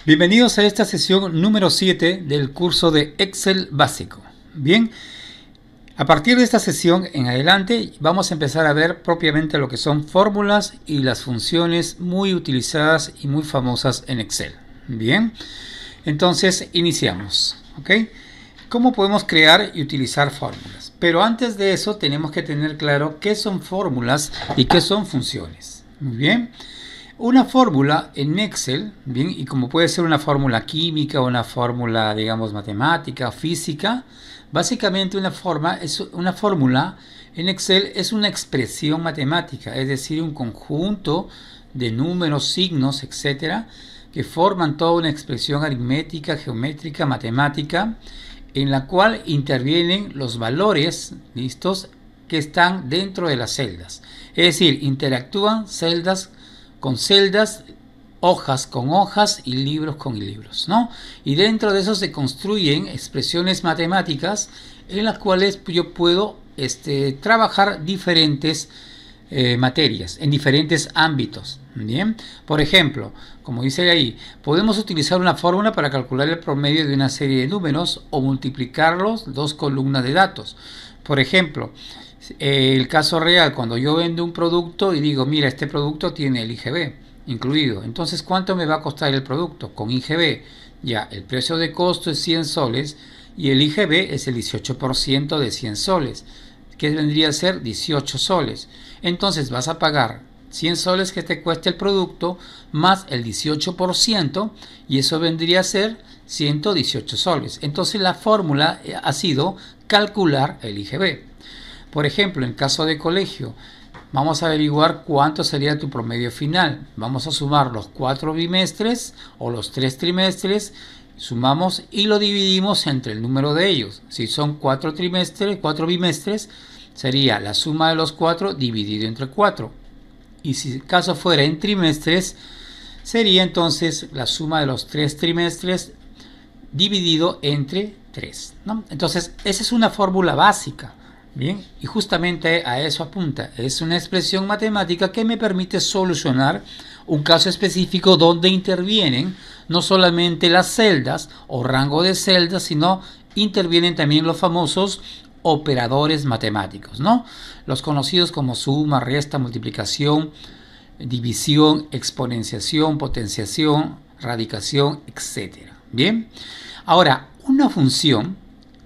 Bienvenidos a esta sesión número 7 del curso de Excel básico. Bien, a partir de esta sesión en adelante vamos a empezar a ver propiamente lo que son fórmulas y las funciones muy utilizadas y muy famosas en Excel. Bien, entonces iniciamos. ¿Ok? ¿Cómo podemos crear y utilizar fórmulas? Pero antes de eso tenemos que tener claro qué son fórmulas y qué son funciones. Muy bien. Una fórmula en Excel, bien, y como puede ser una fórmula química o una fórmula, digamos, matemática, física, básicamente una fórmula en Excel es una expresión matemática, es decir, un conjunto de números, signos, etcétera, que forman toda una expresión aritmética, geométrica, matemática, en la cual intervienen los valores, ¿listos?, que están dentro de las celdas. Es decir, interactúan celdas con celdas, hojas con hojas y libros con libros, ¿no? Y dentro de eso se construyen expresiones matemáticas en las cuales yo puedo trabajar diferentes materias en diferentes ámbitos. Bien, por ejemplo, como dice ahí, podemos utilizar una fórmula para calcular el promedio de una serie de números o multiplicarlos dos columnas de datos. Por ejemplo, el caso real, cuando yo vendo un producto y digo, mira, este producto tiene el IGB incluido, entonces ¿cuánto me va a costar el producto? Con IGB, ya, el precio de costo es 100 soles y el IGB es el 18% de 100 soles, que vendría a ser 18 soles. Entonces vas a pagar 100 soles que te cueste el producto más el 18% y eso vendría a ser 118 soles. Entonces la fórmula ha sido calcular el IGB. Por ejemplo, en caso de colegio, vamos a averiguar cuánto sería tu promedio final. Vamos a sumar los 4 bimestres o los 3 trimestres, sumamos y lo dividimos entre el número de ellos. Si son 4 bimestres, sería la suma de los 4 dividido entre 4. Y si el caso fuera en trimestres, sería entonces la suma de los 3 trimestres dividido entre 3, ¿no? Entonces, esa es una fórmula básica. Bien, y justamente a eso apunta. Es una expresión matemática que me permite solucionar un caso específico donde intervienen no solamente las celdas o rango de celdas, sino intervienen también los famosos operadores matemáticos, ¿no? Los conocidos como suma, resta, multiplicación, división, exponenciación, potenciación, radicación, etc. Bien, ahora, una función,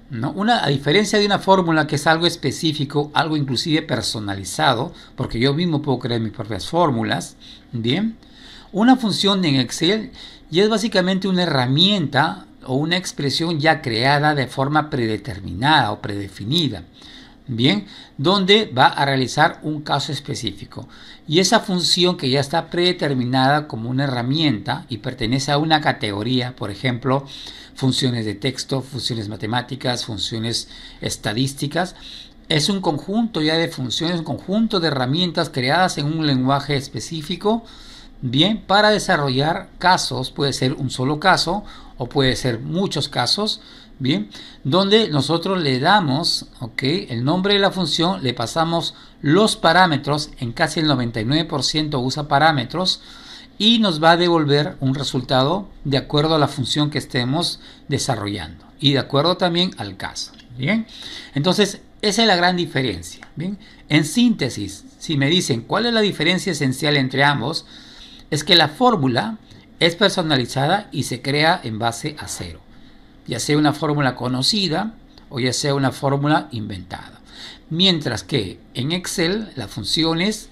¿no? A diferencia de una fórmula que es algo específico, algo inclusive personalizado, porque yo mismo puedo crear mis propias fórmulas, bien, una función en Excel ya es básicamente una herramienta o una expresión ya creada de forma predeterminada o predefinida, bien, donde va a realizar un caso específico. Y esa función que ya está predeterminada como una herramienta y pertenece a una categoría, por ejemplo, funciones de texto, funciones matemáticas, funciones estadísticas, es un conjunto ya de funciones, un conjunto de herramientas creadas en un lenguaje específico, bien, para desarrollar casos. Puede ser un solo caso o puede ser muchos casos, bien, donde nosotros le damos, el nombre de la función, le pasamos los parámetros, en casi el 99% usa parámetros, y nos va a devolver un resultado de acuerdo a la función que estemos desarrollando y de acuerdo también al caso. Bien, entonces esa es la gran diferencia. Bien, en síntesis, si me dicen cuál es la diferencia esencial entre ambos, es que la fórmula es personalizada y se crea en base a cero, ya sea una fórmula conocida o ya sea una fórmula inventada. Mientras que en Excel las funciones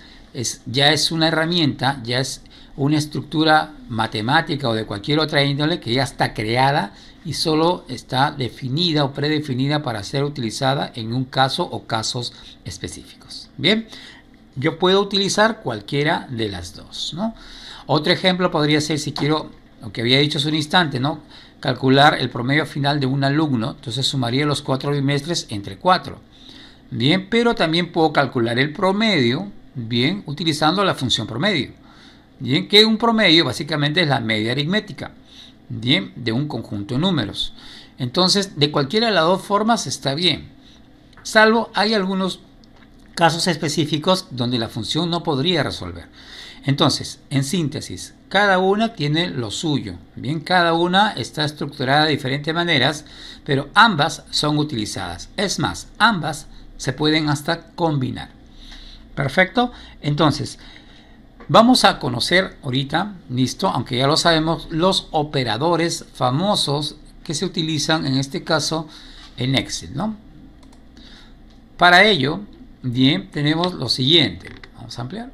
ya es una herramienta, ya es una estructura matemática o de cualquier otra índole que ya está creada y solo está definida o predefinida para ser utilizada en un caso o casos específicos. Bien, yo puedo utilizar cualquiera de las dos, ¿no? Otro ejemplo podría ser, si quiero, lo que había dicho hace un instante, ¿no?, calcular el promedio final de un alumno, entonces sumaría los 4 bimestres entre 4. Bien, pero también puedo calcular el promedio, bien, utilizando la función promedio. Bien, que un promedio básicamente es la media aritmética, bien, de un conjunto de números. Entonces, de cualquiera de las dos formas está bien, salvo hay algunos casos específicos donde la función no podría resolver. Entonces, en síntesis, cada una tiene lo suyo. Bien, cada una está estructurada de diferentes maneras, pero ambas son utilizadas. Es más, ambas se pueden hasta combinar. Perfecto. Entonces, vamos a conocer ahorita, listo, aunque ya lo sabemos, los operadores famosos que se utilizan en este caso en Excel, ¿no? Para ello, bien, tenemos lo siguiente. Vamos a ampliar.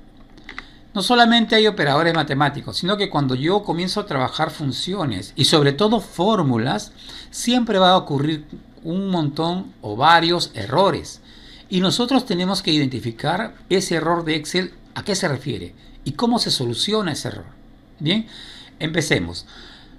No solamente hay operadores matemáticos, sino que cuando yo comienzo a trabajar funciones y sobre todo fórmulas, siempre va a ocurrir un montón o varios errores. Y nosotros tenemos que identificar ese error de Excel, a qué se refiere y cómo se soluciona ese error. Bien, empecemos.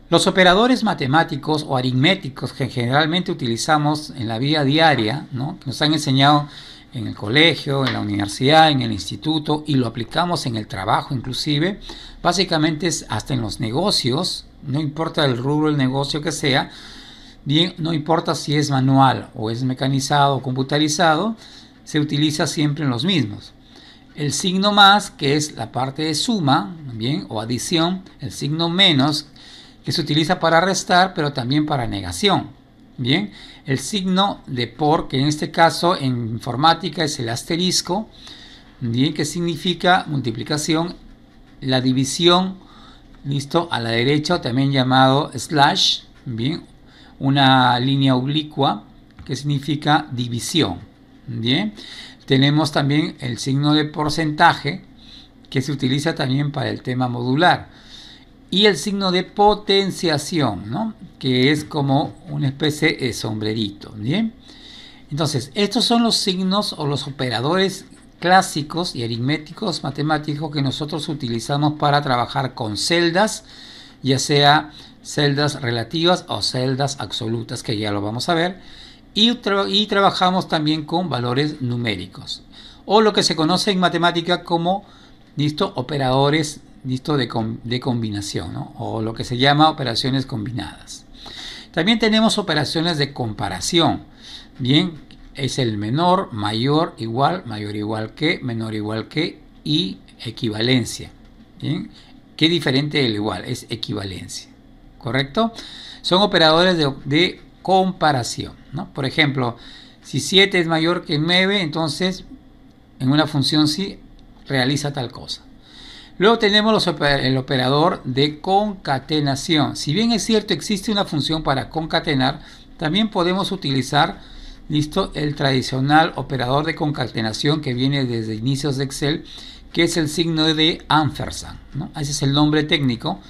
Los operadores matemáticos o aritméticos que generalmente utilizamos en la vida diaria, ¿no? Que nos han enseñado en el colegio, en la universidad, en el instituto, y lo aplicamos en el trabajo inclusive, básicamente es hasta en los negocios, no importa el rubro del negocio que sea, bien, no importa si es manual o es mecanizado o computarizado, se utiliza siempre en los mismos. El signo más, que es la parte de suma, bien, o adición, el signo menos, que se utiliza para restar, pero también para negación. Bien, el signo de por, que en este caso en informática es el asterisco, bien, que significa multiplicación, la división, listo, a la derecha, también llamado slash, bien, una línea oblicua que significa división. Bien, tenemos también el signo de porcentaje, que se utiliza también para el tema modular. Y el signo de potenciación, ¿no? Que es como una especie de sombrerito. ¿Bien? Entonces, estos son los signos o los operadores clásicos y aritméticos matemáticos que nosotros utilizamos para trabajar con celdas, ya sea celdas relativas o celdas absolutas, que ya lo vamos a ver, y trabajamos también con valores numéricos, o lo que se conoce en matemática como, listo, operadores, listo, de combinación, ¿no? O lo que se llama operaciones combinadas. También tenemos operaciones de comparación. Bien, es el menor, mayor, igual, mayor igual que, menor igual que y equivalencia. Bien, ¿qué diferente del igual? Es equivalencia, ¿correcto? Son operadores de comparación, ¿no? Por ejemplo, si 7 es mayor que 9, entonces en una función sí realiza tal cosa. Luego tenemos el operador de concatenación. Si bien es cierto existe una función para concatenar, también podemos utilizar, listo, el tradicional operador de concatenación que viene desde inicios de Excel, que es el signo de ampersand, ¿no? Ese es el nombre técnico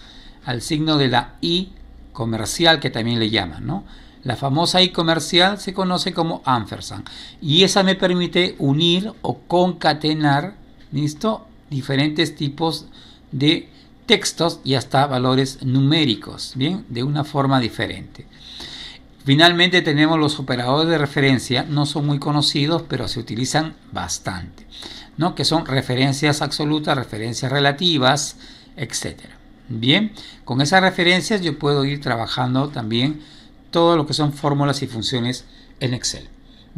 al signo de la I comercial, que también le llaman, ¿no? La famosa I comercial se conoce como ampersand, y esa me permite unir o concatenar, listo, diferentes tipos de textos y hasta valores numéricos, bien, de una forma diferente. Finalmente tenemos los operadores de referencia, no son muy conocidos, pero se utilizan bastante, ¿no? Que son referencias absolutas, referencias relativas, etc. Bien, con esas referencias yo puedo ir trabajando también todo lo que son fórmulas y funciones en Excel.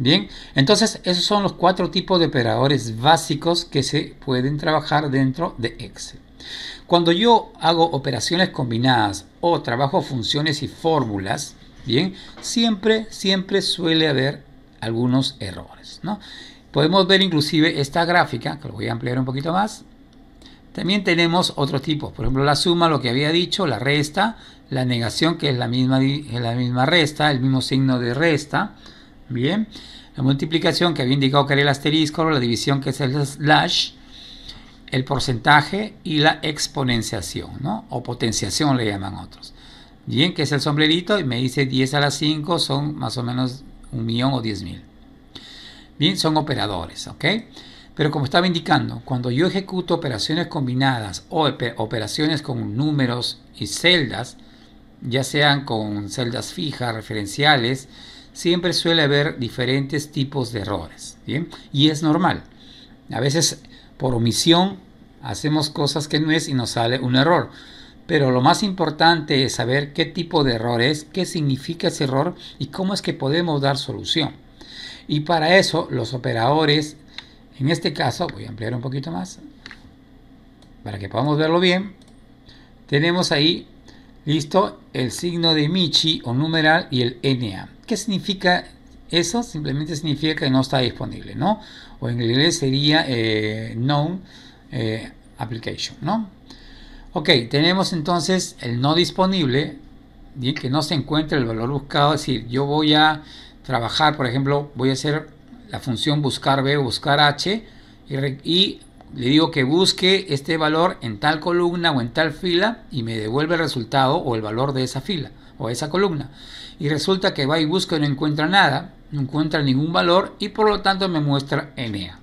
Bien, entonces esos son los 4 tipos de operadores básicos que se pueden trabajar dentro de Excel. Cuando yo hago operaciones combinadas o trabajo funciones y fórmulas, bien, siempre suele haber algunos errores, ¿no? Podemos ver inclusive esta gráfica, que lo voy a ampliar un poquito más. También tenemos otros tipos, por ejemplo la suma, lo que había dicho, la resta, la negación, que es la misma resta, el mismo signo de resta. Bien, la multiplicación, que había indicado que era el asterisco, la división, que es el slash, el porcentaje y la exponenciación, ¿no? O potenciación le llaman otros. Bien, que es el sombrerito, y me dice 10 a la 5 son más o menos 1.000.000 o 10.000. Bien, son operadores, ¿ok? Pero como estaba indicando, cuando yo ejecuto operaciones combinadas o operaciones con números y celdas, ya sean con celdas fijas, referenciales, siempre suele haber diferentes tipos de errores, ¿bien? Y es normal. A veces por omisión hacemos cosas que no es y nos sale un error. Pero lo más importante es saber qué tipo de error es, qué significa ese error y cómo es que podemos dar solución. Y para eso los operadores, en este caso, voy a ampliar un poquito más. para que podamos verlo bien, tenemos ahí, listo, el signo de Michi o numeral y el NA. ¿Qué significa eso? Simplemente significa que no está disponible, ¿no? O en inglés sería known application, ¿no? Ok, tenemos entonces el no disponible, bien, que no se encuentra el valor buscado. Es decir, yo voy a trabajar, por ejemplo, voy a hacer la función buscar B o buscar H y le digo que busque este valor en tal columna o en tal fila y me devuelve el resultado o el valor de esa fila o esa columna. Y resulta que va y busca y no encuentra nada, no encuentra ningún valor y por lo tanto me muestra NA.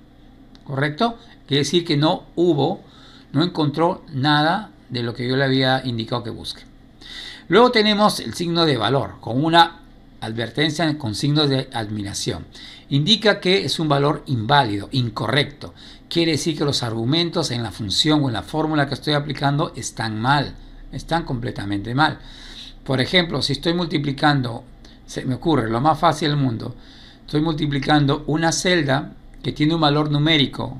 ¿Correcto? Quiere decir que no encontró nada de lo que yo le había indicado que busque. Luego tenemos el signo de valor con una advertencia con signos de admiración. Indica que es un valor inválido, incorrecto. Quiere decir que los argumentos en la función o en la fórmula que estoy aplicando están mal, están completamente mal. Por ejemplo, si estoy multiplicando, se me ocurre lo más fácil del mundo, estoy multiplicando una celda que tiene un valor numérico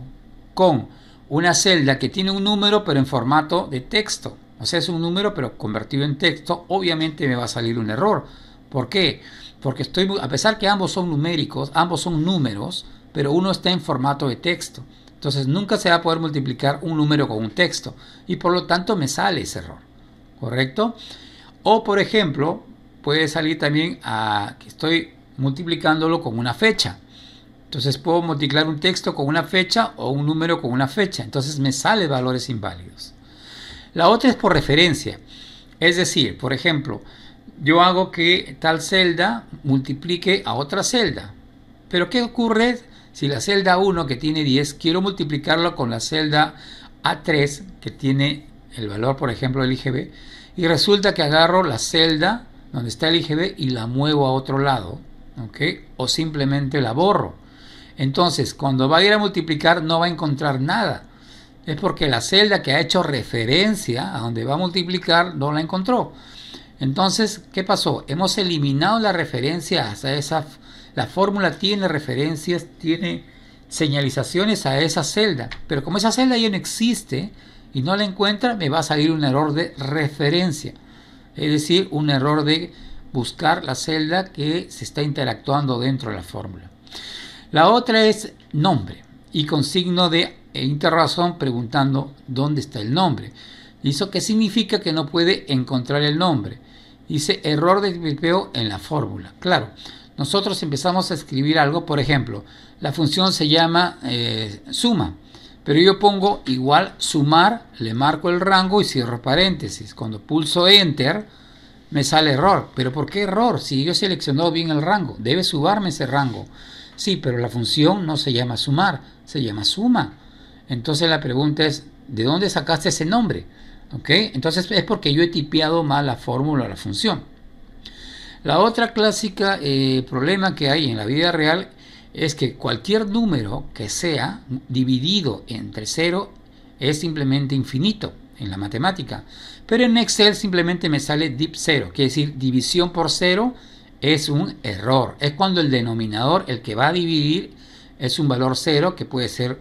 con una celda que tiene un número pero en formato de texto. O sea, es un número pero convertido en texto, obviamente me va a salir un error. ¿Por qué? Porque a pesar que ambos son numéricos, ambos son números, pero uno está en formato de texto. Entonces nunca se va a poder multiplicar un número con un texto y por lo tanto me sale ese error. ¿Correcto? O por ejemplo, puede salir también que estoy multiplicándolo con una fecha. Entonces puedo multiplicar un texto con una fecha o un número con una fecha. Entonces me sale valores inválidos. La otra es por referencia. Es decir, por ejemplo, yo hago que tal celda multiplique a otra celda. Pero ¿qué ocurre si la celda 1 que tiene 10 quiero multiplicarlo con la celda A3 que tiene el valor, por ejemplo, del IGB? Y resulta que agarro la celda donde está el IGB y la muevo a otro lado, ¿ok? O simplemente la borro. Entonces, cuando va a ir a multiplicar no va a encontrar nada. Es porque la celda que ha hecho referencia a donde va a multiplicar no la encontró. Entonces, ¿qué pasó? Hemos eliminado la referencia hasta esa. La fórmula tiene referencias, tiene señalizaciones a esa celda. Pero como esa celda ya no existe y no la encuentra, me va a salir un error de referencia. Es decir, un error de buscar la celda que se está interactuando dentro de la fórmula. La otra es nombre y con signo de interrogazón preguntando dónde está el nombre. ¿Y eso qué significa? Que no puede encontrar el nombre. Dice error de tipeo en la fórmula. Claro, nosotros empezamos a escribir algo, por ejemplo, la función se llama suma, pero yo pongo igual sumar, le marco el rango y cierro paréntesis. Cuando pulso enter me sale error. ¿Pero por qué error? Si yo he seleccionado bien el rango, debe sumarme ese rango. Sí, pero la función no se llama sumar, se llama suma. Entonces la pregunta es, ¿de dónde sacaste ese nombre? ¿Ok? Entonces es porque yo he tipeado mal la fórmula o la función. La otra clásica problema que hay en la vida real es que cualquier número que sea dividido entre 0 es simplemente infinito en la matemática. Pero en Excel simplemente me sale div 0, quiere decir división por 0 es un error. Es cuando el denominador, el que va a dividir, es un valor 0 que puede ser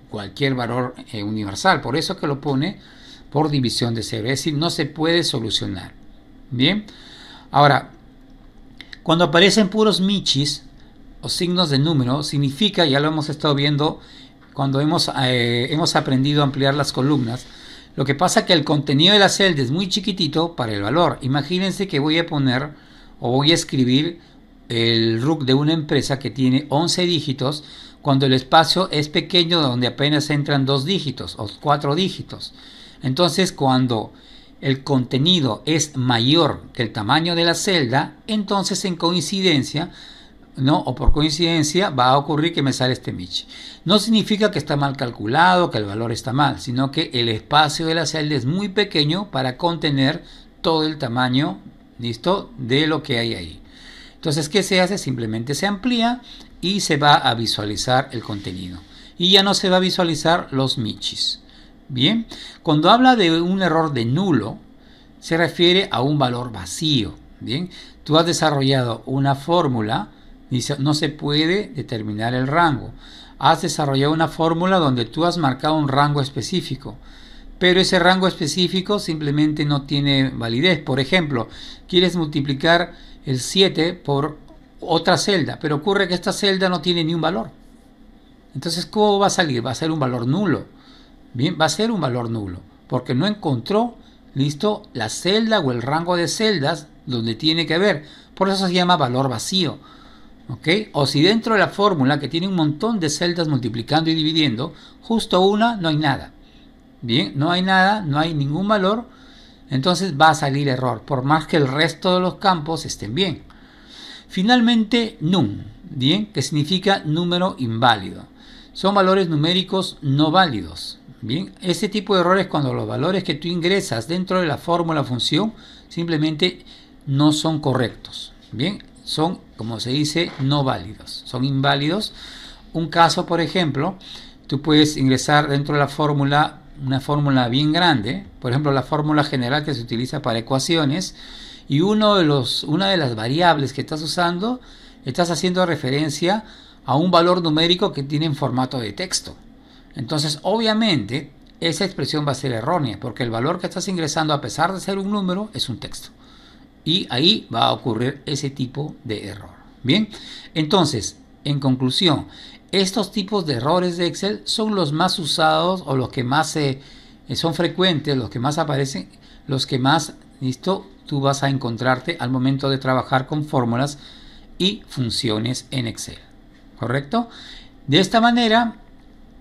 cualquier valor universal. Por eso que lo pone por división de 0. Es decir, no se puede solucionar. Bien. Ahora, cuando aparecen puros michis o signos de número, significa, ya lo hemos estado viendo cuando hemos aprendido a ampliar las columnas, lo que pasa es que el contenido de la celda es muy chiquitito para el valor. Imagínense que voy a poner o voy a escribir el RUC de una empresa que tiene 11 dígitos cuando el espacio es pequeño, donde apenas entran 2 dígitos o 4 dígitos. Entonces, cuando el contenido es mayor que el tamaño de la celda, entonces en coincidencia, ¿no? O por coincidencia va a ocurrir que me sale este Michi. No significa que está mal calculado, que el valor está mal, sino que el espacio de la celda es muy pequeño para contener todo el tamaño, ¿listo?, de lo que hay ahí. Entonces, ¿qué se hace? Simplemente se amplía y se va a visualizar el contenido. Y ya no se va a visualizar los michis. Bien, cuando habla de un error de nulo, se refiere a un valor vacío. Bien, tú has desarrollado una fórmula, dice, no se puede determinar el rango. Has desarrollado una fórmula donde tú has marcado un rango específico, pero ese rango específico simplemente no tiene validez. Por ejemplo, quieres multiplicar el 7 por otra celda, pero ocurre que esta celda no tiene ni un valor. Entonces, ¿cómo va a salir? Va a ser un valor nulo. Bien, va a ser un valor nulo, porque no encontró, listo, la celda o el rango de celdas donde tiene que haber. Por eso se llama valor vacío. ¿Ok? O si dentro de la fórmula, que tiene un montón de celdas multiplicando y dividiendo, justo una no hay nada. Bien, no hay nada, no hay ningún valor, entonces va a salir error, por más que el resto de los campos estén bien. Finalmente, num, bien, que significa número inválido. Son valores numéricos no válidos. Bien, ese tipo de errores cuando los valores que tú ingresas dentro de la fórmula función simplemente no son correctos. Bien, son, como se dice, no válidos, son inválidos. Un caso, por ejemplo, tú puedes ingresar dentro de la fórmula una fórmula bien grande, por ejemplo la fórmula general que se utiliza para ecuaciones, y una de las variables que estás usando, estás haciendo referencia a un valor numérico que tiene en formato de texto. Entonces, obviamente, esa expresión va a ser errónea, porque el valor que estás ingresando, a pesar de ser un número, es un texto. Y ahí va a ocurrir ese tipo de error. Bien, entonces, en conclusión, estos tipos de errores de Excel son los más usados o los que más son frecuentes, los que más aparecen, los que más, listo, tú vas a encontrarte al momento de trabajar con fórmulas y funciones en Excel. ¿Correcto? De esta manera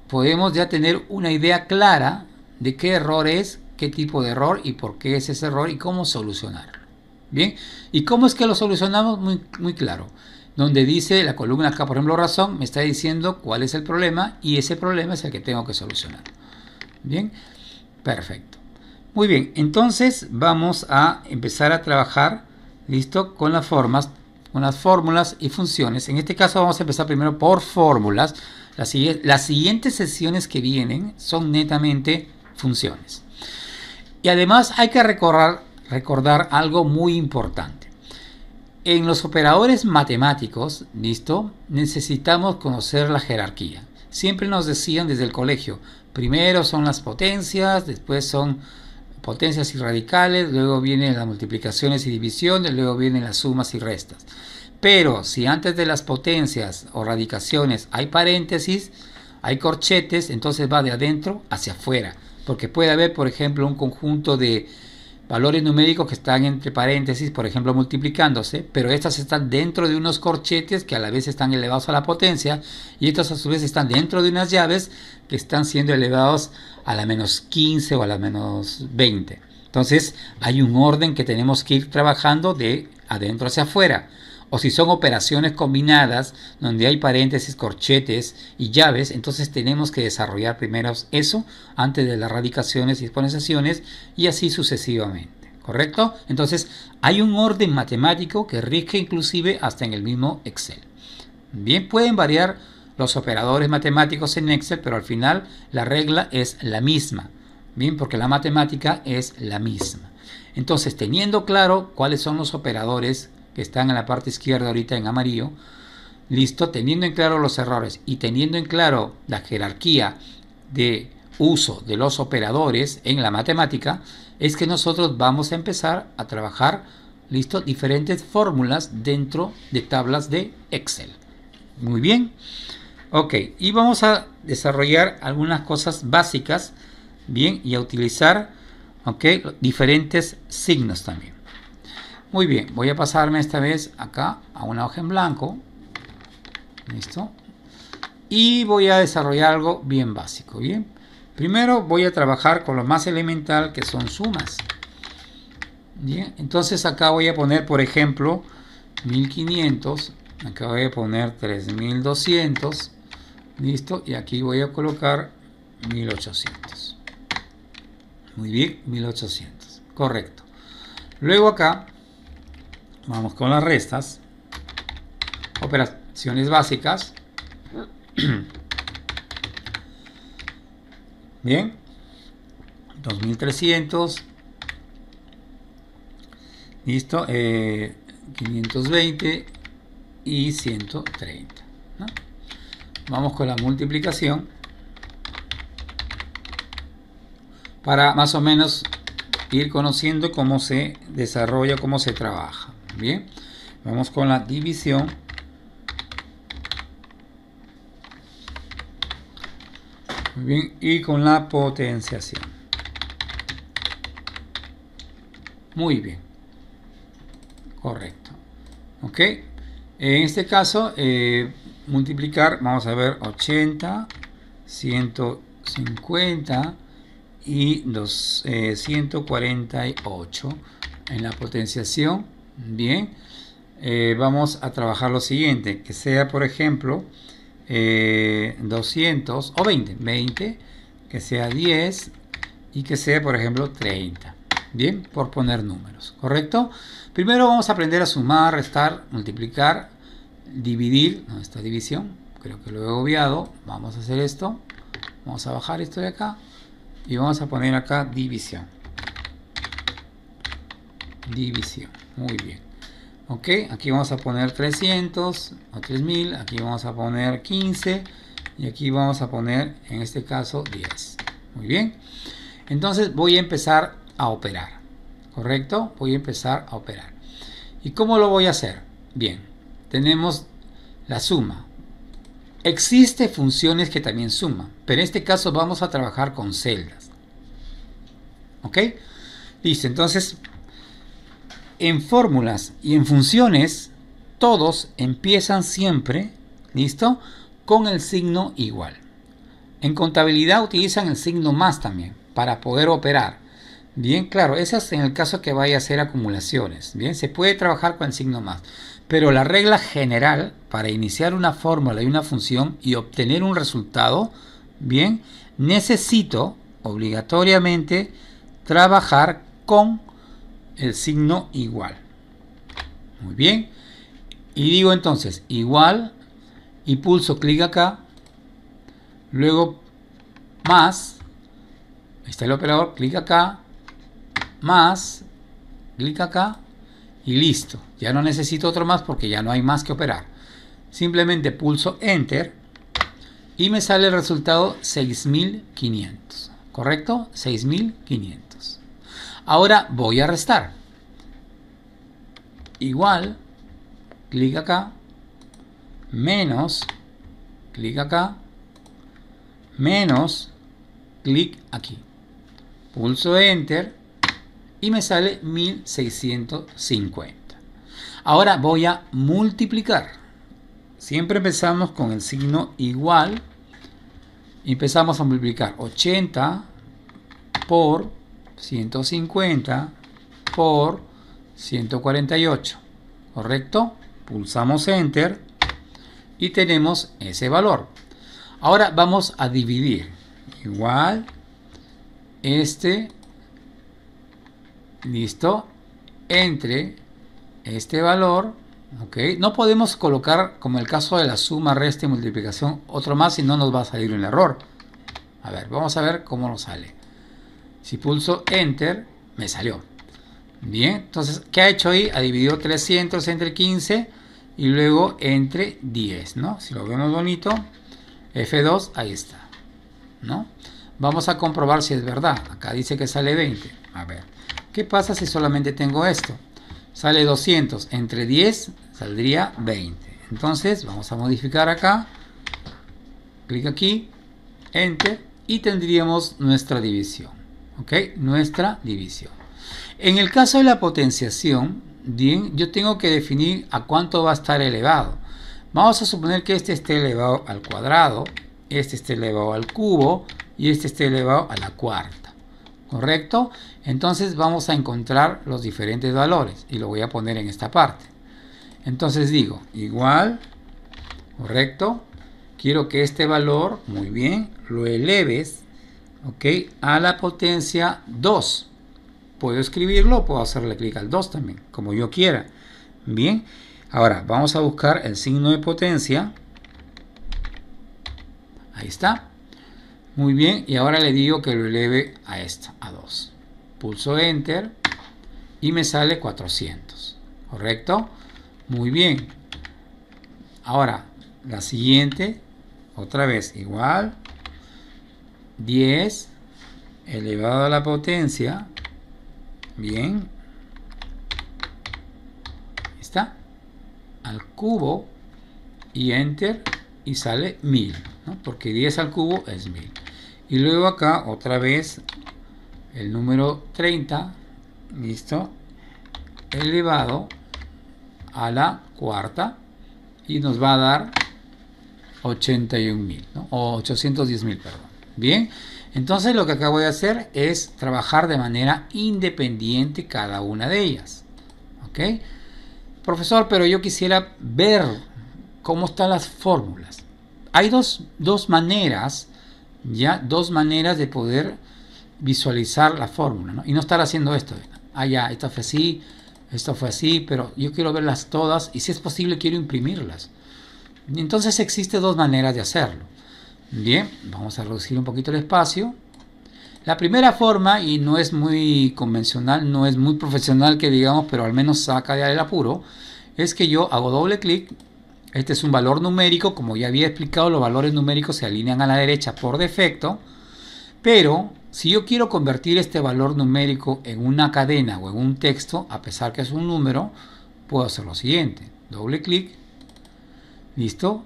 podemos ya tener una idea clara de qué error es, qué tipo de error y por qué es ese error y cómo solucionarlo. Bien, ¿y cómo es que lo solucionamos? Muy claro. Donde dice la columna acá, por ejemplo, razón, me está diciendo cuál es el problema y ese problema es el que tengo que solucionar. Bien, perfecto. Muy bien, entonces vamos a empezar a trabajar, listo, con las formas, con las fórmulas y funciones. En este caso vamos a empezar primero por fórmulas. Las siguientes sesiones que vienen son netamente funciones. Y además hay que recordar algo muy importante. En los operadores matemáticos, ¿listo? Necesitamos conocer la jerarquía. Siempre nos decían desde el colegio, primero son las potencias, después son potencias y radicales, luego vienen las multiplicaciones y divisiones, luego vienen las sumas y restas. Pero si antes de las potencias o radicaciones hay paréntesis, hay corchetes, entonces va de adentro hacia afuera. Porque puede haber, por ejemplo, un conjunto de valores numéricos que están entre paréntesis, por ejemplo, multiplicándose, pero estas están dentro de unos corchetes que a la vez están elevados a la potencia, y estos a su vez están dentro de unas llaves que están siendo elevados a la menos 15 o a la menos 20. Entonces, hay un orden que tenemos que ir trabajando de adentro hacia afuera. O si son operaciones combinadas, donde hay paréntesis, corchetes y llaves, entonces tenemos que desarrollar primero eso, antes de las radicaciones y exponenciaciones, y así sucesivamente. ¿Correcto? Entonces, hay un orden matemático que rige inclusive hasta en el mismo Excel. Bien, pueden variar los operadores matemáticos en Excel, pero al final la regla es la misma. Bien, porque la matemática es la misma. Entonces, teniendo claro cuáles son los operadores que están en la parte izquierda ahorita en amarillo, listo, teniendo en claro los errores y teniendo en claro la jerarquía de uso de los operadores en la matemática, es que nosotros vamos a empezar a trabajar, listo, diferentes fórmulas dentro de tablas de Excel. Muy bien, ok, y vamos a desarrollar algunas cosas básicas, bien, y a utilizar, ok, diferentes signos también. Muy bien, voy a pasarme esta vez acá a una hoja en blanco. Listo. Y voy a desarrollar algo bien básico. Bien. Primero voy a trabajar con lo más elemental, que son sumas. Bien. Entonces acá voy a poner, por ejemplo, 1500. Acá voy a poner 3200. Listo. Y aquí voy a colocar 1800. Muy bien, 1800. Correcto. Luego acá vamos con las restas, operaciones básicas. Bien, 2300, listo, 520 y 130, ¿no? Vamos con la multiplicación. para más o menos ir conociendo cómo se desarrolla, cómo se trabaja. Bien, vamos con la división. Muy bien, y con la potenciación. Muy bien, correcto. Ok, en este caso multiplicar, vamos a ver, 80, 150 y 148 en la potenciación. Bien, vamos a trabajar lo siguiente, que sea por ejemplo 200 o 20, que sea 10 y que sea por ejemplo 30. Bien, por poner números, ¿correcto? Primero vamos a aprender a sumar, restar, multiplicar, dividir, esta división, creo que lo he obviado. Vamos a hacer esto, vamos a bajar esto de acá y vamos a poner acá división. División, muy bien. Ok, aquí vamos a poner 300 o 3000, aquí vamos a poner 15 y aquí vamos a poner, en este caso, 10. Muy bien, entonces voy a empezar a operar, ¿correcto? Voy a empezar a operar. ¿Y cómo lo voy a hacer? Bien, tenemos la suma. Existen funciones que también suman, pero en este caso vamos a trabajar con celdas. ¿Ok? Listo, entonces en fórmulas y en funciones todos empiezan siempre, ¿listo?, con el signo igual. En contabilidad utilizan el signo más también para poder operar. Bien, claro, eso es en el caso que vaya a hacer acumulaciones. Bien, se puede trabajar con el signo más. Pero la regla general para iniciar una fórmula y una función y obtener un resultado, bien, necesito obligatoriamente trabajar con el signo igual. Muy bien. Y digo entonces igual y pulso clic acá. Luego más. Ahí está el operador, clic acá. Más, clic acá y listo. Ya no necesito otro más porque ya no hay más que operar. Simplemente pulso Enter y me sale el resultado 6500. ¿Correcto? 6500. Ahora voy a restar. Igual, clic acá, menos, clic acá, menos, clic aquí. Pulso Enter y me sale 1650. Ahora voy a multiplicar. Siempre empezamos con el signo igual. Y empezamos a multiplicar 80 por 150 por 148. ¿Correcto? Pulsamos Enter y tenemos ese valor. Ahora vamos a dividir. Igual listo, entre este valor, ok. No podemos colocar, como el caso de la suma, resta y multiplicación, otro más, si no nos va a salir un error. A ver, vamos a ver cómo nos sale. Si pulso Enter, me salió. Bien, entonces, ¿qué ha hecho ahí? Ha dividido 300 entre 15 y luego entre 10, ¿no? Si lo vemos bonito, F2, ahí está, ¿no? Vamos a comprobar si es verdad. Acá dice que sale 20. A ver, ¿qué pasa si solamente tengo esto? Sale 200. Entre 10 saldría 20. Entonces, vamos a modificar acá. Clic aquí. Enter. Y tendríamos nuestra división. ¿Ok? Nuestra división. En el caso de la potenciación, bien, yo tengo que definir a cuánto va a estar elevado. Vamos a suponer que este esté elevado al cuadrado. Este esté elevado al cubo. Y este esté elevado a la cuarta, ¿correcto? Entonces vamos a encontrar los diferentes valores y lo voy a poner en esta parte. Entonces digo, igual, ¿correcto? Quiero que este valor, muy bien, lo eleves, ¿ok?, a la potencia 2. Puedo escribirlo, puedo hacerle clic al 2 también, como yo quiera. Bien, ahora vamos a buscar el signo de potencia. Ahí está. Muy bien, y ahora le digo que lo eleve a esto, a 2. Pulso Enter y me sale 400. ¿Correcto? Muy bien. Ahora, la siguiente, otra vez igual. 10 elevado a la potencia, bien, está, al cubo, y enter, y sale 1000, ¿no? Porque 10 al cubo es 1000. Y luego acá otra vez el número 30, listo, elevado a la cuarta, y nos va a dar 81.000, ¿no? O 810.000, perdón. Bien, entonces lo que acabo de hacer es trabajar de manera independiente cada una de ellas. ¿Ok? Profesor, pero yo quisiera ver cómo están las fórmulas. Hay dos maneras, ya, dos maneras de poder visualizar la fórmula, ¿no? Y no estar haciendo esto. Ah, ya, esto fue así, pero yo quiero verlas todas y si es posible quiero imprimirlas. Entonces existen dos maneras de hacerlo. Bien, vamos a reducir un poquito el espacio. La primera forma, y no es muy convencional, no es muy profesional que digamos, pero al menos saca del apuro, es que yo hago doble clic. Este es un valor numérico, como ya había explicado, los valores numéricos se alinean a la derecha por defecto, pero si yo quiero convertir este valor numérico en una cadena o en un texto, a pesar que es un número, puedo hacer lo siguiente, doble clic, listo,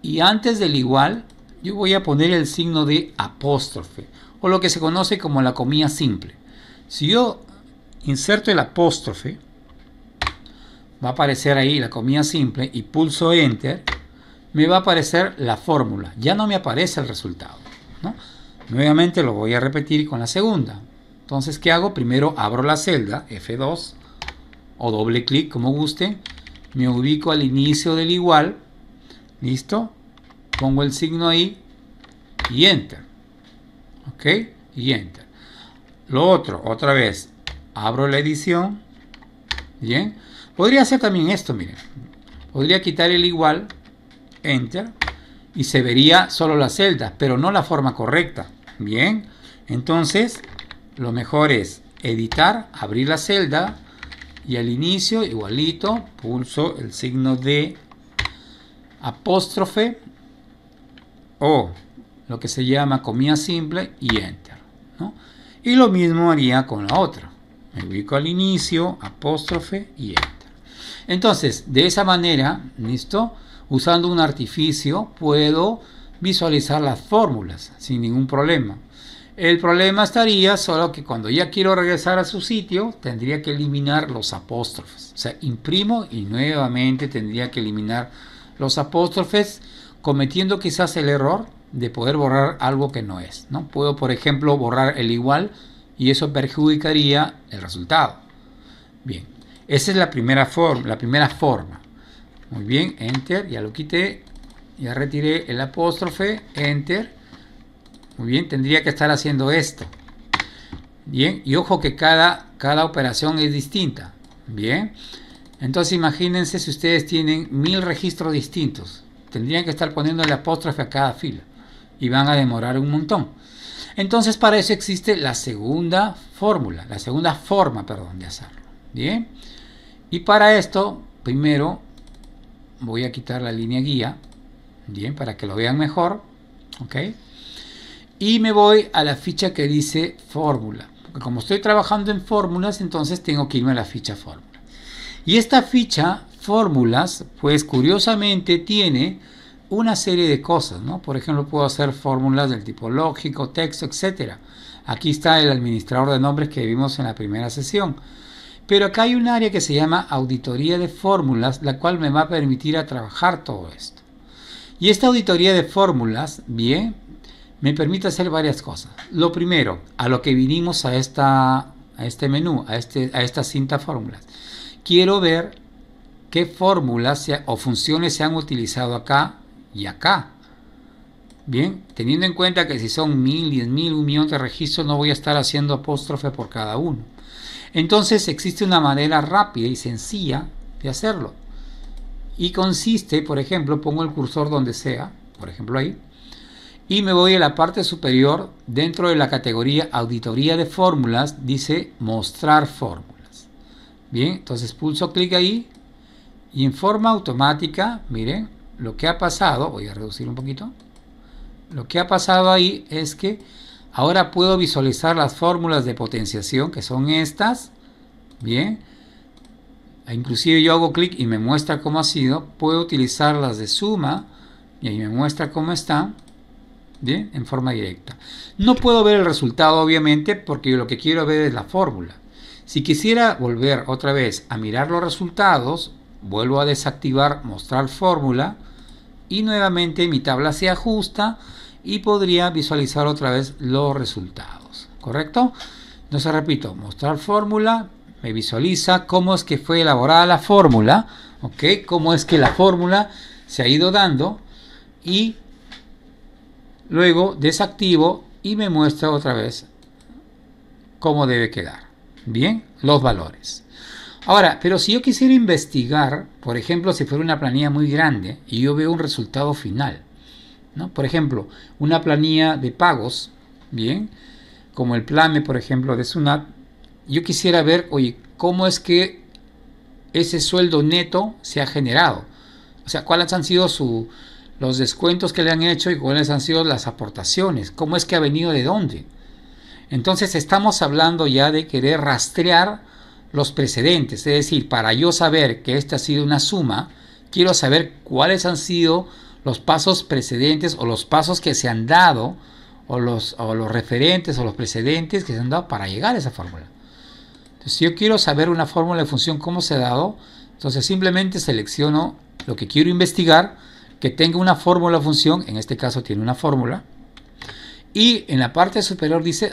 y antes del igual, yo voy a poner el signo de apóstrofe, o lo que se conoce como la comilla simple. Si yo inserto el apóstrofe, va a aparecer ahí la comilla simple y pulso enter, me va a aparecer la fórmula, ya no me aparece el resultado, ¿no? Nuevamente lo voy a repetir con la segunda. Entonces, ¿qué hago? Primero abro la celda, F2, o doble clic, como guste, me ubico al inicio del igual, listo, pongo el signo ahí y enter, ok, y enter. Lo otro, otra vez, abro la edición, bien, podría hacer también esto, miren, podría quitar el igual, enter, y se vería solo la celda, pero no la forma correcta. Bien, entonces lo mejor es editar, abrir la celda y al inicio igualito pulso el signo de apóstrofe o lo que se llama comilla simple y enter, ¿no? Y lo mismo haría con la otra, me ubico al inicio, apóstrofe y enter. Entonces de esa manera, listo, usando un artificio puedo visualizar las fórmulas sin ningún problema. El problema estaría solo que cuando ya quiero regresar a su sitio tendría que eliminar los apóstrofes. O sea, imprimo y nuevamente tendría que eliminar los apóstrofes, cometiendo quizás el error de poder borrar algo que no es, ¿no? Puedo, por ejemplo, borrar el igual y eso perjudicaría el resultado. Bien, esa es la primera forma. Muy bien, enter, ya lo quité, ya retiré el apóstrofe, enter. Muy bien, tendría que estar haciendo esto. Bien, y ojo que cada operación es distinta. Bien, entonces imagínense si ustedes tienen 1000 registros distintos. Tendrían que estar poniendo el apóstrofe a cada fila y van a demorar un montón. Entonces para eso existe la segunda forma de hacerlo. Bien, y para esto primero voy a quitar la línea guía, bien, para que lo vean mejor, ok, y me voy a la ficha que dice fórmula, porque como estoy trabajando en fórmulas, entonces tengo que irme a la ficha fórmula. Y esta ficha fórmulas, pues curiosamente tiene una serie de cosas, ¿no? Por ejemplo, puedo hacer fórmulas del tipo lógico, texto, etc. Aquí está el administrador de nombres que vimos en la primera sesión. Pero acá hay un área que se llama auditoría de fórmulas, la cual me va a permitir a trabajar todo esto. Y esta auditoría de fórmulas, bien, me permite hacer varias cosas. Lo primero, a lo que vinimos a este menú, a esta cinta fórmulas. Quiero ver qué fórmulas o funciones se han utilizado acá y acá. Bien, teniendo en cuenta que si son 1000, 10.000, 1.000.000 de registros, no voy a estar haciendo apóstrofe por cada uno. Entonces existe una manera rápida y sencilla de hacerlo. Y consiste, por ejemplo, pongo el cursor donde sea, por ejemplo ahí, y me voy a la parte superior, dentro de la categoría auditoría de fórmulas, dice mostrar fórmulas. Bien, entonces pulso clic ahí y en forma automática, miren, lo que ha pasado, voy a reducir un poquito, lo que ha pasado ahí es que Ahora puedo visualizar las fórmulas de potenciación, que son estas. Bien. Inclusive yo hago clic y me muestra cómo ha sido. Puedo utilizar las de suma y ahí me muestra cómo está. Bien, en forma directa. No puedo ver el resultado, obviamente, porque lo que quiero ver es la fórmula. Si quisiera volver otra vez a mirar los resultados, vuelvo a desactivar mostrar fórmula y nuevamente mi tabla se ajusta y podría visualizar otra vez los resultados. ¿Correcto? Entonces repito, mostrar fórmula, me visualiza cómo es que fue elaborada la fórmula, ¿ok? Cómo es que la fórmula se ha ido dando y luego desactivo y me muestra otra vez cómo debe quedar. Bien, los valores. Ahora, pero si yo quisiera investigar, por ejemplo, si fuera una planilla muy grande y yo veo un resultado final, ¿no? Por ejemplo, una planilla de pagos, bien, como el PLAME, por ejemplo, de SUNAT, yo quisiera ver, oye, cómo es que ese sueldo neto se ha generado. O sea, cuáles han sido los descuentos que le han hecho y cuáles han sido las aportaciones. Cómo es que ha venido de dónde. Entonces estamos hablando ya de querer rastrear los precedentes. Es decir, para yo saber que esta ha sido una suma, quiero saber cuáles han sido los pasos precedentes o los pasos que se han dado o los referentes o los precedentes que se han dado para llegar a esa fórmula. Entonces, si yo quiero saber una fórmula de función cómo se ha dado, entonces simplemente selecciono lo que quiero investigar, que tenga una fórmula de función, en este caso tiene una fórmula, y en la parte superior dice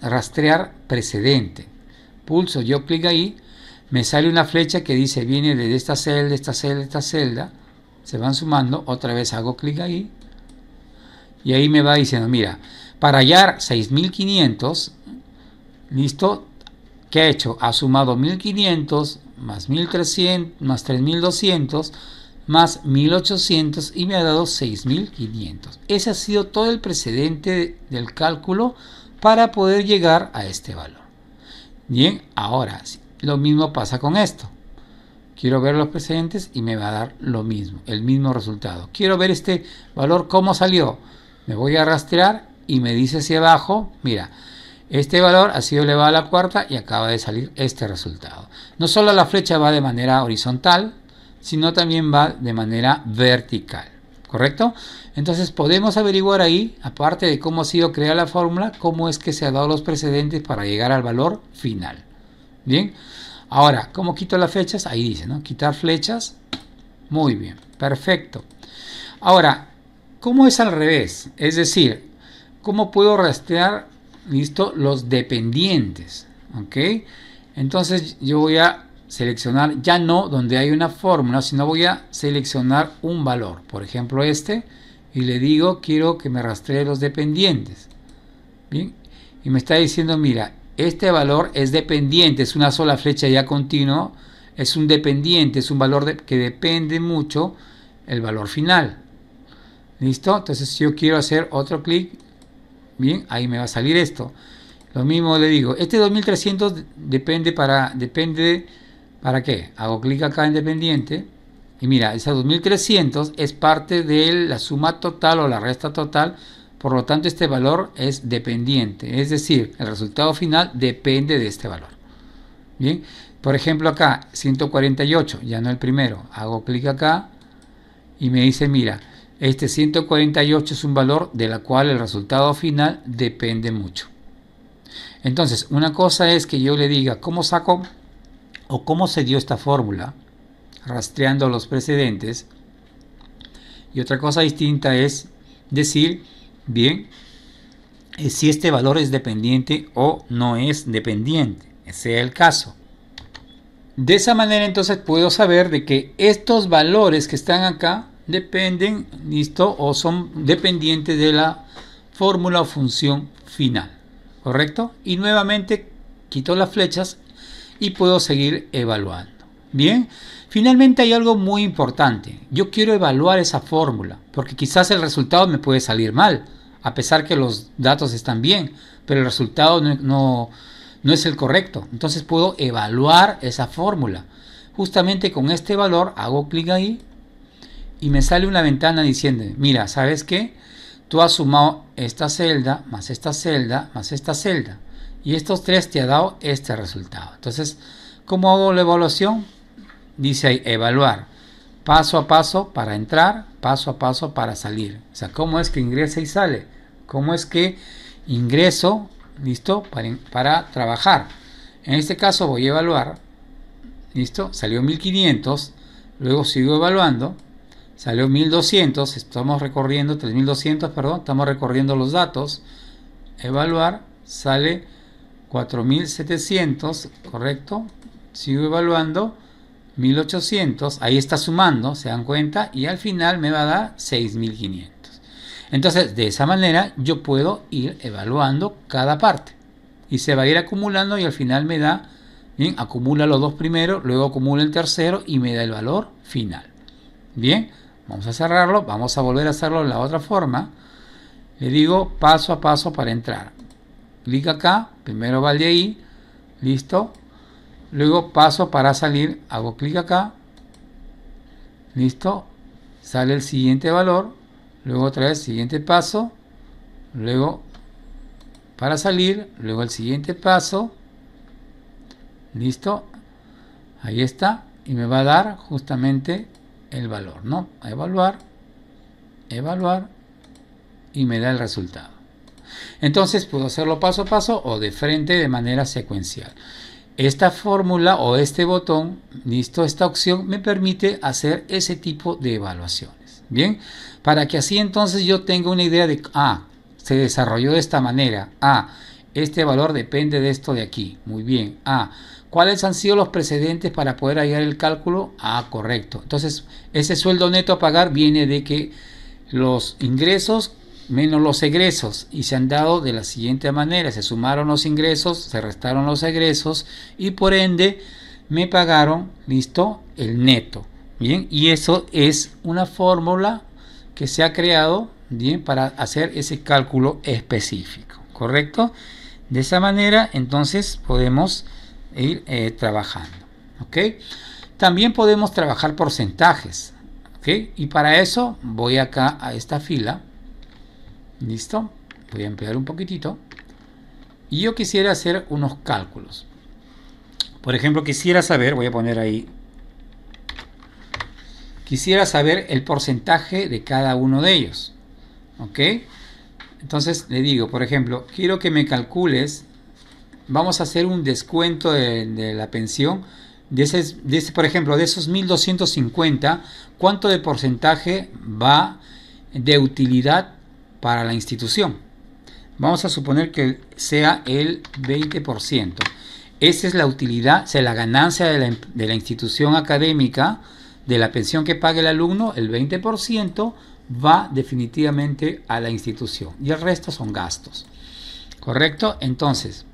rastrear precedente. Pulso yo clic ahí, me sale una flecha que dice viene de esta celda, esta celda, esta celda, se van sumando, otra vez hago clic ahí, y ahí me va diciendo, mira, para hallar 6500, listo, ¿qué ha hecho? Ha sumado 1500 más 1300 más 3200 más 1800 y me ha dado 6500. Ese ha sido todo el precedente del cálculo para poder llegar a este valor. Bien, ahora lo mismo pasa con esto. Quiero ver los precedentes y me va a dar lo mismo, el mismo resultado. Quiero ver este valor cómo salió. Me voy a rastrear y me dice hacia abajo, mira, este valor ha sido elevado a la cuarta y acaba de salir este resultado. No solo la flecha va de manera horizontal, sino también va de manera vertical, ¿correcto? Entonces podemos averiguar ahí, aparte de cómo ha sido creada la fórmula, cómo es que se han dado los precedentes para llegar al valor final. Bien, ahora, ¿cómo quito las flechas? Ahí dice, ¿no? Quitar flechas. Muy bien, perfecto. Ahora, ¿cómo es al revés? Es decir, ¿cómo puedo rastrear, listo, los dependientes? ¿Ok? Entonces yo voy a seleccionar ya no donde hay una fórmula, sino voy a seleccionar un valor, por ejemplo este, y le digo quiero que me rastree los dependientes. Bien, y me está diciendo, mira, este valor es dependiente, es una sola flecha ya continua, es un dependiente, es un valor que depende mucho el valor final. ¿Listo? Entonces si yo quiero hacer otro clic, bien, ahí me va a salir esto. Lo mismo le digo, este 2300 depende ¿para qué? Hago clic acá en dependiente y mira, ese 2300 es parte de la suma total o la resta total, por lo tanto este valor es dependiente, es decir, el resultado final depende de este valor. Bien, por ejemplo acá 148, ya no el primero, hago clic acá y me dice, mira, este 148 es un valor de la cual el resultado final depende mucho. Entonces, una cosa es que yo le diga cómo saco o cómo se dio esta fórmula, rastreando los precedentes, y otra cosa distinta es decir, bien, si este valor es dependiente o no es dependiente, sea el caso. De esa manera entonces puedo saber de que estos valores que están acá dependen, listo, o son dependientes de la fórmula o función final, ¿correcto? Y nuevamente quito las flechas y puedo seguir evaluando. Bien, finalmente hay algo muy importante. Yo quiero evaluar esa fórmula, porque quizás el resultado me puede salir mal, a pesar que los datos están bien, pero el resultado no es el correcto. Entonces puedo evaluar esa fórmula. Justamente con este valor hago clic ahí y me sale una ventana diciendo, mira, ¿sabes qué? tú has sumado esta celda, más esta celda, más esta celda. Y estos tres te ha dado este resultado. Entonces, ¿cómo hago la evaluación? Dice ahí, evaluar. Paso a paso para entrar, paso a paso para salir. O sea, ¿cómo es que ingresa y sale? ¿Cómo es que ingreso, listo, para trabajar? En este caso voy a evaluar, listo, salió 1500, luego sigo evaluando, salió 1200, estamos recorriendo, 3200, perdón, estamos recorriendo los datos, evaluar, sale 4700, correcto, sigo evaluando, 1800, ahí está sumando, se dan cuenta, y al final me va a dar 6500. Entonces, de esa manera yo puedo ir evaluando cada parte y se va a ir acumulando y al final me da, bien, acumula los dos primeros, luego acumula el tercero y me da el valor final. Bien, vamos a cerrarlo, vamos a volver a hacerlo de la otra forma. Le digo paso a paso para entrar. Clic acá, primero va el de ahí, listo. Luego paso para salir, hago clic acá, listo, sale el siguiente valor, luego otra vez siguiente paso, luego para salir, luego el siguiente paso, listo, ahí está, y me va a dar justamente el valor, ¿no? A evaluar, evaluar, y me da el resultado. Entonces puedo hacerlo paso a paso o de frente de manera secuencial. Esta fórmula o este botón, listo, esta opción me permite hacer ese tipo de evaluaciones. Bien, para que así entonces yo tenga una idea de, se desarrolló de esta manera, este valor depende de esto de aquí, muy bien, ¿cuáles han sido los precedentes para poder hallar el cálculo? Correcto. Entonces, ese sueldo neto a pagar viene de que los ingresos menos los egresos y se han dado de la siguiente manera: se sumaron los ingresos, se restaron los egresos y por ende me pagaron, listo, el neto. Bien, y eso es una fórmula que se ha creado, bien, para hacer ese cálculo específico, ¿correcto? De esa manera entonces podemos ir trabajando, ¿ok? También podemos trabajar porcentajes, ¿ok? Y para eso voy acá a esta fila. Listo, voy a ampliar un poquitito y yo quisiera hacer unos cálculos. Por ejemplo, quisiera saber, voy a poner ahí, quisiera saber el porcentaje de cada uno de ellos, ¿ok? Entonces le digo, por ejemplo, quiero que me calcules, vamos a hacer un descuento de la pensión de ese, por ejemplo, de esos 1250, ¿cuánto de porcentaje va de utilidad para la institución? Vamos a suponer que sea el 20%. Esa es la utilidad, o sea, la ganancia de la institución académica, de la pensión que pague el alumno, el 20% va definitivamente a la institución y el resto son gastos. ¿Correcto? Entonces,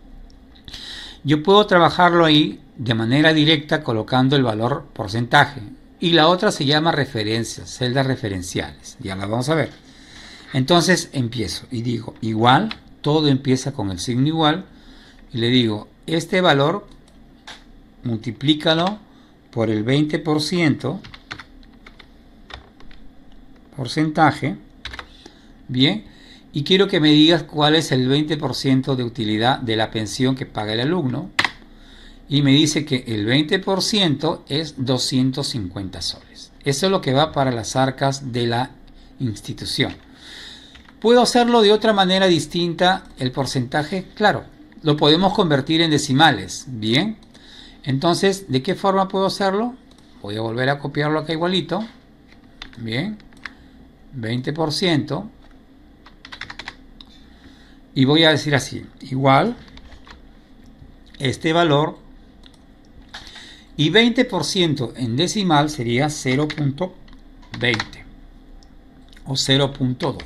yo puedo trabajarlo ahí de manera directa colocando el valor porcentaje. Y la otra se llama referencias, celdas referenciales. Ya la vamos a ver. Entonces empiezo y digo igual, todo empieza con el signo igual y le digo este valor multiplícalo por el 20% porcentaje, bien, y quiero que me digas cuál es el 20% de utilidad de la pensión que paga el alumno y me dice que el 20% es 250 soles. Eso es lo que va para las arcas de la institución. ¿Puedo hacerlo de otra manera distinta el porcentaje? Claro, lo podemos convertir en decimales. Bien, entonces, ¿de qué forma puedo hacerlo? Voy a volver a copiarlo acá igualito. Bien, 20%. Y voy a decir así, igual, este valor. Y 20% en decimal sería 0.20 o 0.2.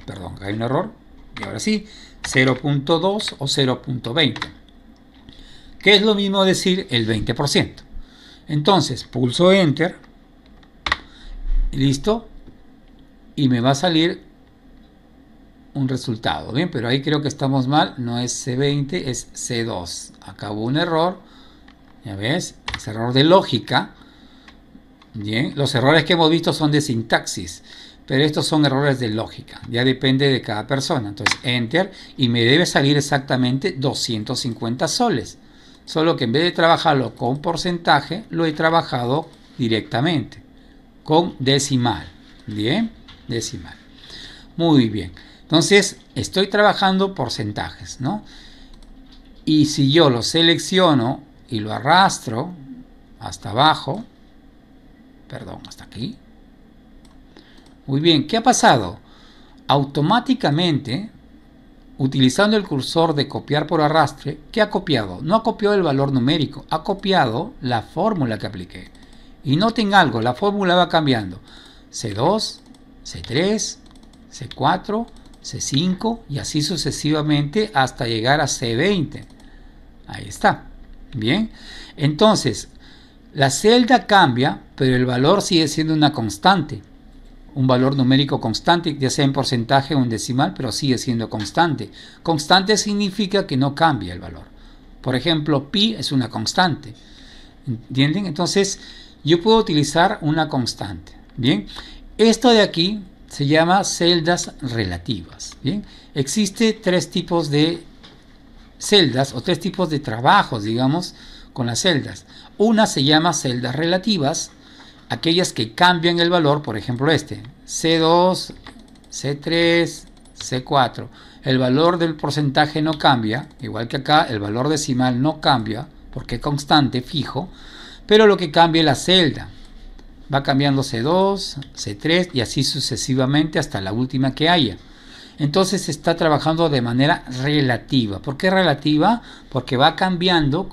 Perdón, hay un error. Y ahora sí, 0.2 o 0.20. Que es lo mismo decir el 20%. Entonces, pulso Enter. Listo. Y me va a salir un resultado. Bien, pero ahí creo que estamos mal. No es C20, es C2. Acá hubo un error. Ya ves, es error de lógica. Bien, los errores que hemos visto son de sintaxis. pero estos son errores de lógica, ya depende de cada persona. Entonces Enter y me debe salir exactamente 250 soles, solo que en vez de trabajarlo con porcentaje, lo he trabajado directamente con decimal. Bien, decimal. Muy bien. Entonces estoy trabajando porcentajes, ¿no? Y si yo lo selecciono y lo arrastro hasta abajo, perdón, hasta aquí. Muy bien, ¿qué ha pasado? Automáticamente, utilizando el cursor de copiar por arrastre, ¿qué ha copiado? No ha copiado el valor numérico, ha copiado la fórmula que apliqué. Y noten algo, la fórmula va cambiando. C2, C3, C4, C5 y así sucesivamente hasta llegar a C20. Ahí está. Bien. Entonces, la celda cambia, pero el valor sigue siendo una constante. Un valor numérico constante, ya sea en porcentaje o en decimal, pero sigue siendo constante. Constante significa que no cambia el valor. Por ejemplo, pi es una constante. ¿Entienden? Entonces, yo puedo utilizar una constante. Bien. Esto de aquí se llama celdas relativas. Bien. Existe tres tipos de celdas o tres tipos de trabajos, digamos, con las celdas. Una se llama celdas relativas, aquellas que cambian el valor, por ejemplo este, C2, C3, C4. El valor del porcentaje no cambia, igual que acá el valor decimal no cambia, porque es constante, fijo, pero lo que cambia es la celda. Va cambiando C2, C3 y así sucesivamente hasta la última que haya. Entonces se está trabajando de manera relativa. ¿Por qué relativa? Porque va cambiando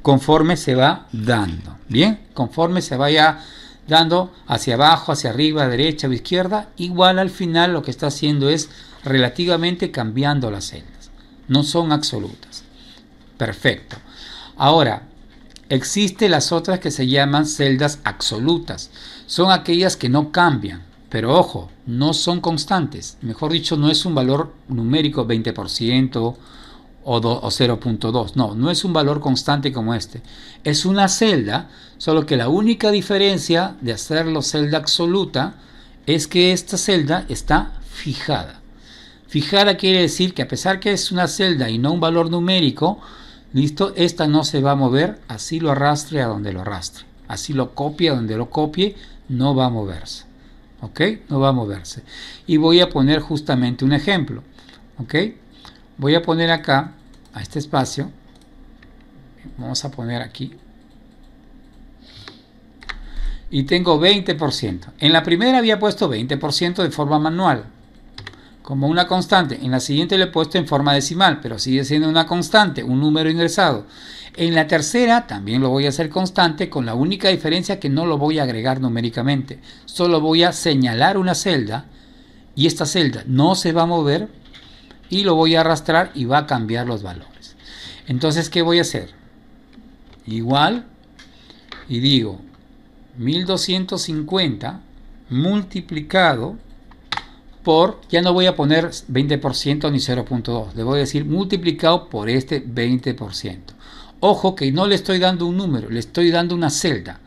conforme se va dando. Bien, conforme se vaya dando hacia abajo, hacia arriba, derecha o izquierda, igual al final lo que está haciendo es relativamente cambiando las celdas. No son absolutas. Perfecto. Ahora, existen las otras que se llaman celdas absolutas. Son aquellas que no cambian. Pero ojo, no son constantes. Mejor dicho, no es un valor numérico 20% o 0.2. No, no es un valor constante como este. Es una celda, solo que la única diferencia de hacerlo celda absoluta es que esta celda está fijada. Fijada quiere decir que a pesar que es una celda y no un valor numérico, listo, esta no se va a mover, así lo arrastre a donde lo arrastre. Así lo copie a donde lo copie, no va a moverse. ¿Ok? No va a moverse. Y voy a poner justamente un ejemplo. ¿Ok? Voy a poner acá, a este espacio. Vamos a poner aquí. Y tengo 20%. En la primera había puesto 20% de forma manual, como una constante. En la siguiente le he puesto en forma decimal, pero sigue siendo una constante, un número ingresado. En la tercera también lo voy a hacer constante, con la única diferencia que no lo voy a agregar numéricamente. Solo voy a señalar una celda y esta celda no se va a mover y lo voy a arrastrar y va a cambiar los valores. Entonces, ¿qué voy a hacer? Igual, y digo 1250 multiplicado por, ya no voy a poner 20% ni 0.2, le voy a decir multiplicado por este 20%. Ojo que no le estoy dando un número, le estoy dando una celda.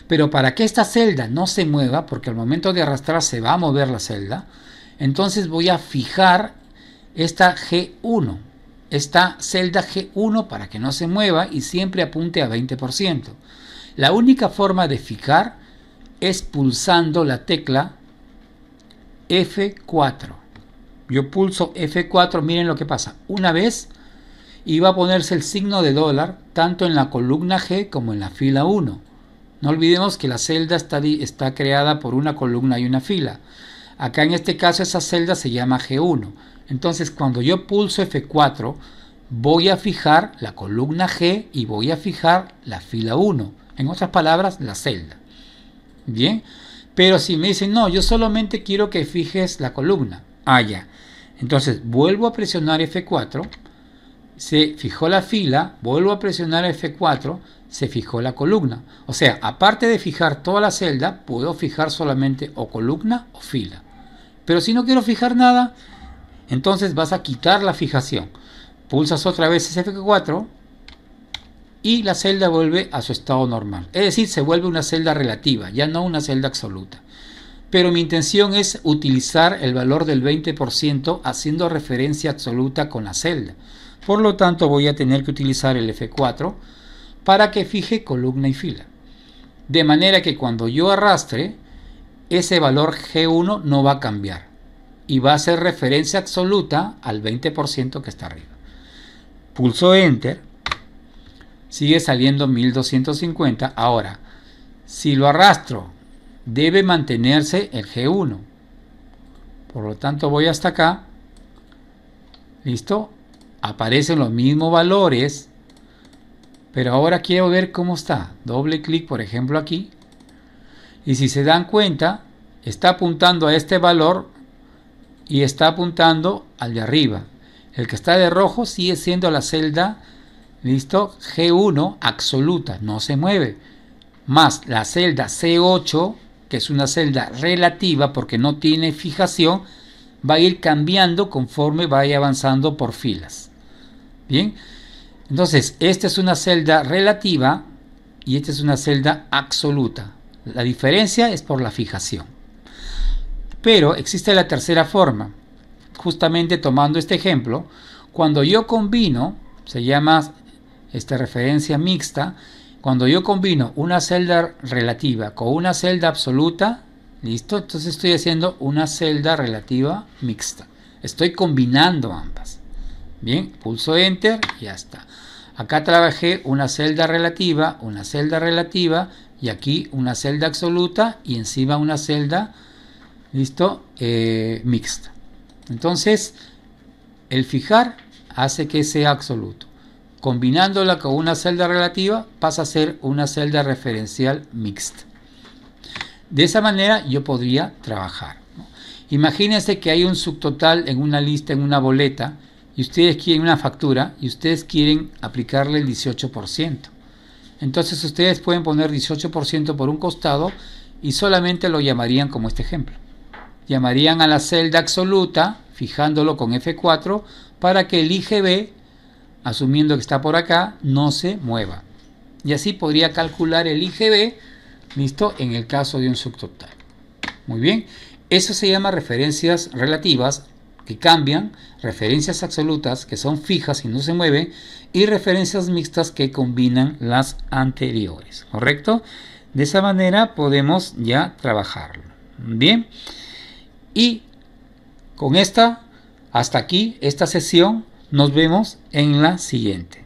Pero para que esta celda no se mueva, porque al momento de arrastrar se va a mover la celda, entonces voy a fijar esta G1, esta celda G1 para que no se mueva y siempre apunte a 20%. La única forma de fijar es pulsando la tecla F4. Yo pulso F4, miren lo que pasa. Una vez y va a ponerse el signo de dólar tanto en la columna G como en la fila 1. No olvidemos que la celda está creada por una columna y una fila. Acá en este caso esa celda se llama G1. Entonces cuando yo pulso F4 voy a fijar la columna G y voy a fijar la fila 1. En otras palabras, la celda. Bien, pero si me dicen no, yo solamente quiero que fijes la columna. Ah, ya. Entonces vuelvo a presionar F4. Se fijó la fila, vuelvo a presionar F4, se fijó la columna. O sea, aparte de fijar toda la celda, puedo fijar solamente o columna o fila. Pero si no quiero fijar nada, entonces vas a quitar la fijación. Pulsas otra vez F4 y la celda vuelve a su estado normal. Es decir, se vuelve una celda relativa, ya no una celda absoluta. pero mi intención es utilizar el valor del 20% haciendo referencia absoluta con la celda. Por lo tanto, voy a tener que utilizar el F4 para que fije columna y fila. De manera que cuando yo arrastre, ese valor G1 no va a cambiar y va a hacer referencia absoluta al 20% que está arriba. Pulso Enter, sigue saliendo 1250. Ahora, si lo arrastro, debe mantenerse el G1. Por lo tanto, voy hasta acá. ¿Listo? Aparecen los mismos valores, pero ahora quiero ver cómo está. Doble clic, por ejemplo, aquí. Y si se dan cuenta, está apuntando a este valor y está apuntando al de arriba. El que está de rojo sigue siendo la celda, listo, G1 absoluta, no se mueve. Más la celda C8, que es una celda relativa porque no tiene fijación, va a ir cambiando conforme vaya avanzando por filas. Bien, entonces esta es una celda relativa y esta es una celda absoluta. La diferencia es por la fijación. Pero existe la tercera forma. Justamente tomando este ejemplo, cuando yo combino, se llama referencia mixta, cuando yo combino una celda relativa con una celda absoluta, listo, entonces estoy haciendo una celda relativa mixta. Estoy combinando ambas. Bien, pulso Enter y ya está. Acá trabajé una celda relativa y aquí una celda absoluta y encima una celda, listo, mixta. Entonces, el fijar hace que sea absoluto. Combinándola con una celda relativa pasa a ser una celda referencial mixta. De esa manera yo podría trabajar, ¿no? Imagínense que hay un subtotal en una lista, en una boleta, y ustedes quieren una factura y ustedes quieren aplicarle el 18%. Entonces ustedes pueden poner 18% por un costado y solamente lo llamarían como este ejemplo. Llamarían a la celda absoluta fijándolo con F4 para que el IGB, asumiendo que está por acá, no se mueva. Y así podría calcular el IGB, listo, en el caso de un subtotal. Muy bien, eso se llama referencias relativas que cambian, referencias absolutas que son fijas y no se mueven, y referencias mixtas que combinan las anteriores, ¿correcto? De esa manera podemos ya trabajarlo. Bien, y con hasta aquí esta sesión. Nos vemos en la siguiente.